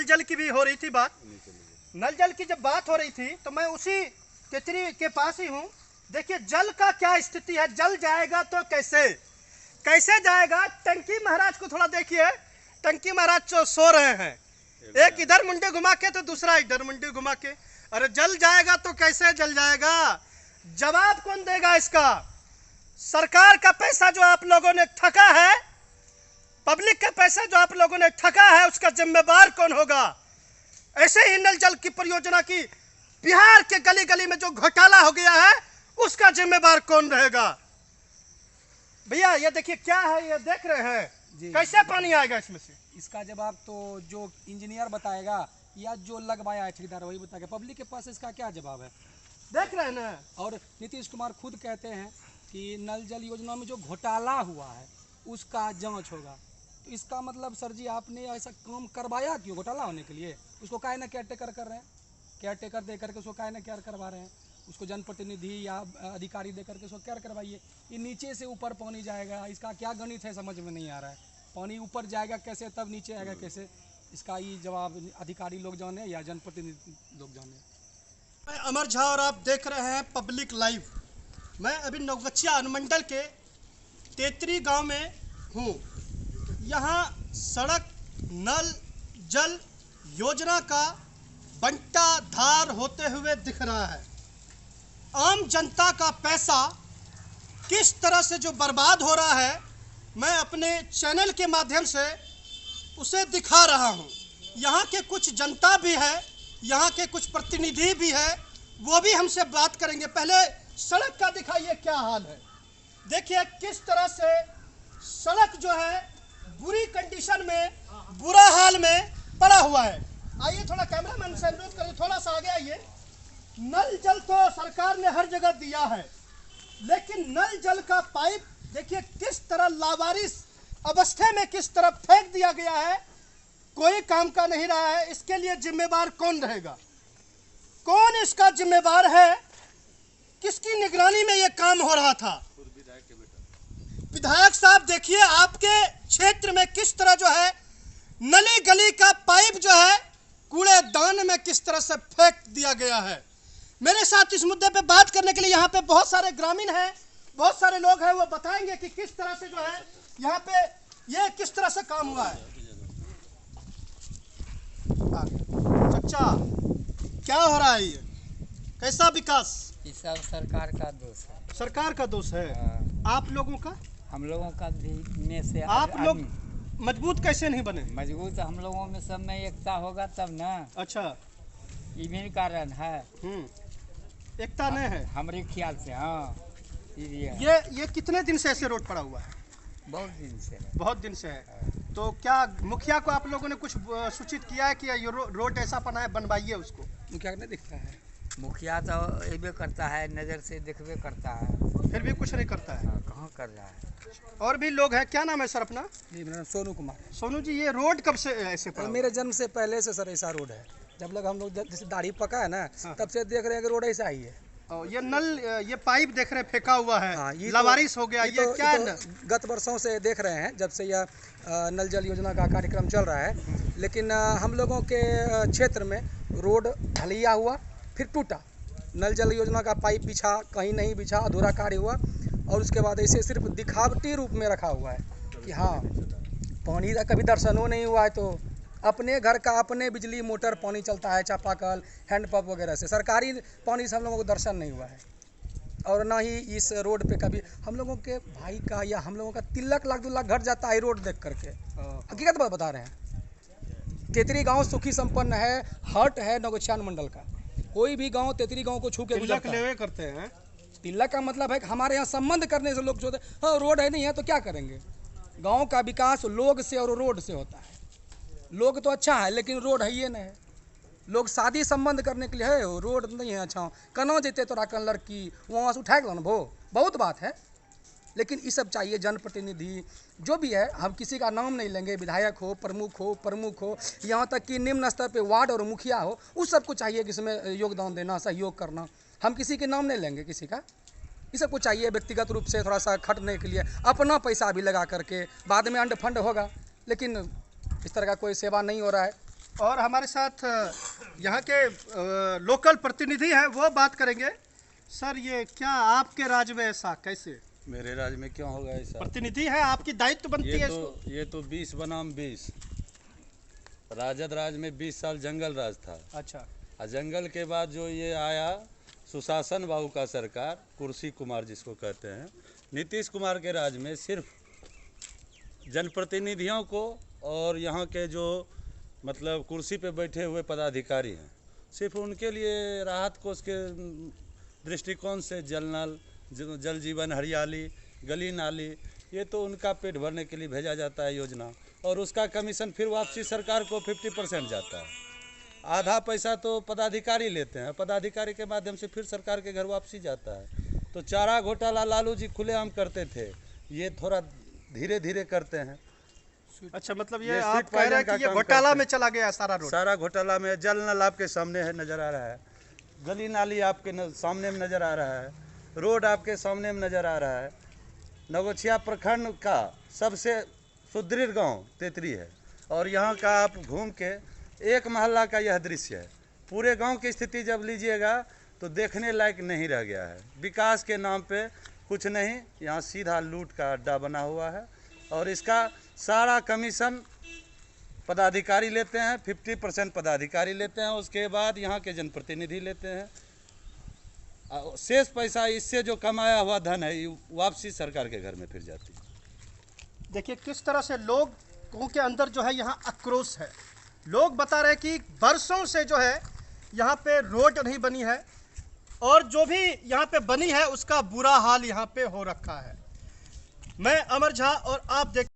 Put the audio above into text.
जल की भी हो रही थी बात, नल जल की जब बात हो रही थी तो मैं उसी तेतरी के पास ही हूँ। देखिए जल का क्या स्थिति है, जल जाएगा तो कैसे कैसे जाएगा। टंकी महाराज को थोड़ा देखिए, टंकी महाराज तो सो रहे हैं, एक इधर मुंडे घुमा के तो दूसरा इधर मुंडे घुमा के। अरे जल जाएगा तो कैसे जल जाएगा, जवाब कौन देगा इसका। सरकार का पैसा जो आप लोगों ने ठगा है, पब्लिक का पैसा जो आप लोगों ने ठगा है, उसका जिम्मेदार कौन होगा। ऐसे ही नल जल की परियोजना की बिहार के गली गली में जो घोटाला हो गया है, उसका जिम्मेदार कौन रहेगा। भैया ये देखिए क्या है, ये देख रहे हैं जी, कैसे पानी आएगा इसमें से। इसका जवाब तो जो इंजीनियर बताएगा या जो लगवाया है ठेकेदार वही बताएगा। पब्लिक के पास इसका क्या जवाब है, देख रहे हैं ना। और नीतीश कुमार खुद कहते हैं कि नल जल योजना में जो घोटाला हुआ है उसका जांच होगा। तो इसका मतलब सर जी आपने ऐसा काम करवाया क्यों, घोटाला होने के लिए। उसको काहे ना केयर टेकर कर रहे हैं, केयर टेकर दे करके उसको काहे ना केयर करवा रहे हैं। उसको जनप्रतिनिधि या अधिकारी दे करके उसको केयर करवाइए। ये नीचे से ऊपर पानी जाएगा, इसका क्या गणित है समझ में नहीं आ रहा है। पानी ऊपर जाएगा कैसे, तब नीचे आएगा कैसे, इसका ये जवाब अधिकारी लोग जाने या जनप्रतिनिधि लोग जाने। मैं अमर झा और आप देख रहे हैं पब्लिक लाइव। मैं अभी नवगछिया अनुमंडल के तेतरी गांव में हूँ। यहाँ सड़क नल जल योजना का बंटा धार होते हुए दिख रहा है। आम जनता का पैसा किस तरह से जो बर्बाद हो रहा है, मैं अपने चैनल के माध्यम से उसे दिखा रहा हूँ। यहाँ के कुछ जनता भी है, यहाँ के कुछ प्रतिनिधि भी है, वो भी हमसे बात करेंगे। पहले सड़क का दिखाइए क्या हाल है। देखिए किस तरह से सड़क जो है बुरी कंडीशन में, बुरा हाल में पड़ा हुआ है। आइए थोड़ा कैमरामैन से अनुरोध करिए, थोड़ा सा आगे आइए। नल जल तो सरकार ने हर जगह दिया है, लेकिन नल जल का पाइप देखिए किस तरह लावारिस अवस्था में किस तरह फेंक दिया गया है, कोई काम का नहीं रहा है। इसके लिए जिम्मेदार कौन रहेगा, कौन इसका जिम्मेदार है, किसकी निगरानी में यह काम हो रहा था। विधायक साहब देखिए आपके क्षेत्र में किस तरह जो है नली गली का पाइप जो है कूड़ेदान में किस तरह से फेंक दिया गया है। मेरे साथ इस मुद्दे पे बात करने के लिए यहाँ पे बहुत सारे ग्रामीण हैं, बहुत सारे लोग हैं, वो बताएंगे कि किस तरह से जो है यहाँ पे ये किस तरह से काम हुआ है। चचा क्या हो रहा है, ये कैसा विकास। ये सब सरकार का दोष है, सरकार का दोष है। आप लोगों का, हम लोगों का भी में से आप लोग मजबूत कैसे नहीं बने। मजबूत हम लोगों में सब में एकता होगा तब ना। अच्छा इन्हीं कारण है, एकता नहीं है हमारे ख्याल से। हाँ ये कितने दिन से ऐसे रोड पड़ा हुआ है। बहुत दिन से है। बहुत दिन से है। तो क्या मुखिया को आप लोगों ने कुछ सूचित किया है कि ये रोड ऐसा बना है, बनवाइए उसको। मुखिया नहीं दिखता है, मुखिया तो एबे करता है, नज़र से देखबे करता है, फिर भी कुछ नहीं करता है। कहाँ कर रहा है। और भी लोग हैं, क्या नाम है सर अपना। जी मेरा नाम सोनू कुमार है। सोनू जी ये रोड कब से ऐसे पड़ा। मेरे जन्म से पहले से सर ऐसा रोड है, जब लग हम लोग जैसे दाढ़ी पका है ना, तब से देख रहे हैं कि रोड ऐसा ही है। ये नल, ये पाइप देख रहे हैं फेंका हुआ है। हाँ, ये लवारिस हो गया। ये क्या है। गत वर्षों से देख रहे हैं जब से यह नल जल योजना का कार्यक्रम चल रहा है, लेकिन हम लोगों के क्षेत्र में रोड ढलैया हुआ, फिर टूटा। नल जल योजना का पाइप बिछा, कहीं नहीं बिछा, अधूरा कार्य हुआ, और उसके बाद ऐसे सिर्फ दिखावटी रूप में रखा हुआ है कि हाँ पानी का कभी दर्शनों नहीं हुआ है। तो अपने घर का अपने बिजली मोटर पानी चलता है, चापाकल, हैंडपंप वगैरह से, सरकारी पानी से हम लोगों को दर्शन नहीं हुआ है। और ना ही इस रोड पे कभी हम लोगों के भाई का या हम लोगों का 3 लाख 2 लाख घट जाता है रोड देख करके। हकीकत बात बता रहे हैं। तेतरी गांव सुखी संपन्न है, हट है नवगछिया मंडल का। कोई भी गांव तेतरी गांव को छू के गुजरता है। करते हैं। तिलक का मतलब है कि हमारे यहाँ संबंध करने से लोग जो हाँ रोड है नहीं है तो क्या करेंगे। गांव का विकास लोग से और रोड से होता है। लोग तो अच्छा है लेकिन रोड है ये नहीं है। लोग शादी संबंध करने के लिए है, रोड नहीं है अच्छा। कना जेते तोरा कन लड़की वहाँ से उठा के लो बहुत बात है। लेकिन ये सब चाहिए, जनप्रतिनिधि जो भी है, हम किसी का नाम नहीं लेंगे, विधायक हो, प्रमुख हो, यहाँ तक कि निम्न स्तर पे वार्ड और मुखिया हो, उस सबको चाहिए कि इसमें योगदान देना, सहयोग करना। हम किसी के नाम नहीं लेंगे किसी का। ये सबको चाहिए व्यक्तिगत रूप से थोड़ा सा खटने के लिए, अपना पैसा भी लगा करके, बाद में अंड फंड होगा। लेकिन इस तरह का कोई सेवा नहीं हो रहा है। और हमारे साथ यहाँ के लोकल प्रतिनिधि हैं, वो बात करेंगे। सर, ये क्या आपके राज्य में ऐसा कैसे? मेरे राज्य में क्यों होगा ऐसा? प्रतिनिधि है, आपकी दायित्व बनती है इसको। ये तो 20 बनाम 20। राजद राज में 20 साल जंगल राज था। अच्छा। और जंगल के बाद जो ये आया सुशासन बाबू का सरकार, कुर्सी कुमार जिसको कहते हैं, नीतीश कुमार के राज में सिर्फ जनप्रतिनिधियों को और यहाँ के जो मतलब कुर्सी पे बैठे हुए पदाधिकारी हैं, सिर्फ उनके लिए राहत कोष के दृष्टिकोण से जल नल, जल जीवन, हरियाली, गली नाली, ये तो उनका पेट भरने के लिए भेजा जाता है योजना, और उसका कमीशन फिर वापसी सरकार को 50% जाता है। आधा पैसा तो पदाधिकारी लेते हैं, पदाधिकारी के माध्यम से फिर सरकार के घर वापसी जाता है। तो चारा घोटाला लालू जी खुलेआम करते थे, ये थोड़ा धीरे धीरे करते हैं। अच्छा, मतलब ये ये आप स्ट्रीट कह रहे हैं पाइलन कि का ये काम घोटाला करते में चला गया सारा रोड। सारा घोटाला में जल नल आपके सामने है, नज़र आ रहा है, गली नाली आपके सामने में नज़र आ रहा है, रोड आपके सामने में नज़र आ रहा है। नवगछिया प्रखंड का सबसे सुदृढ़ गांव तेतरी है, और यहाँ का आप घूम के एक मोहल्ला का यह दृश्य है। पूरे गांव की स्थिति जब लीजिएगा तो देखने लायक नहीं रह गया है। विकास के नाम पे कुछ नहीं, यहाँ सीधा लूट का अड्डा बना हुआ है, और इसका सारा कमीशन पदाधिकारी लेते हैं। 50% पदाधिकारी लेते हैं, उसके बाद यहाँ के जनप्रतिनिधि लेते हैं। शेष पैसा इससे जो कमाया हुआ धन है वापसी सरकार के घर में फिर जाती है। देखिए किस तरह से लोगों के अंदर जो है यहाँ आक्रोश है। लोग बता रहे हैं कि बरसों से जो है यहाँ पे रोड नहीं बनी है, और जो भी यहाँ पे बनी है उसका बुरा हाल यहाँ पे हो रखा है। मैं अमर झा और आप देख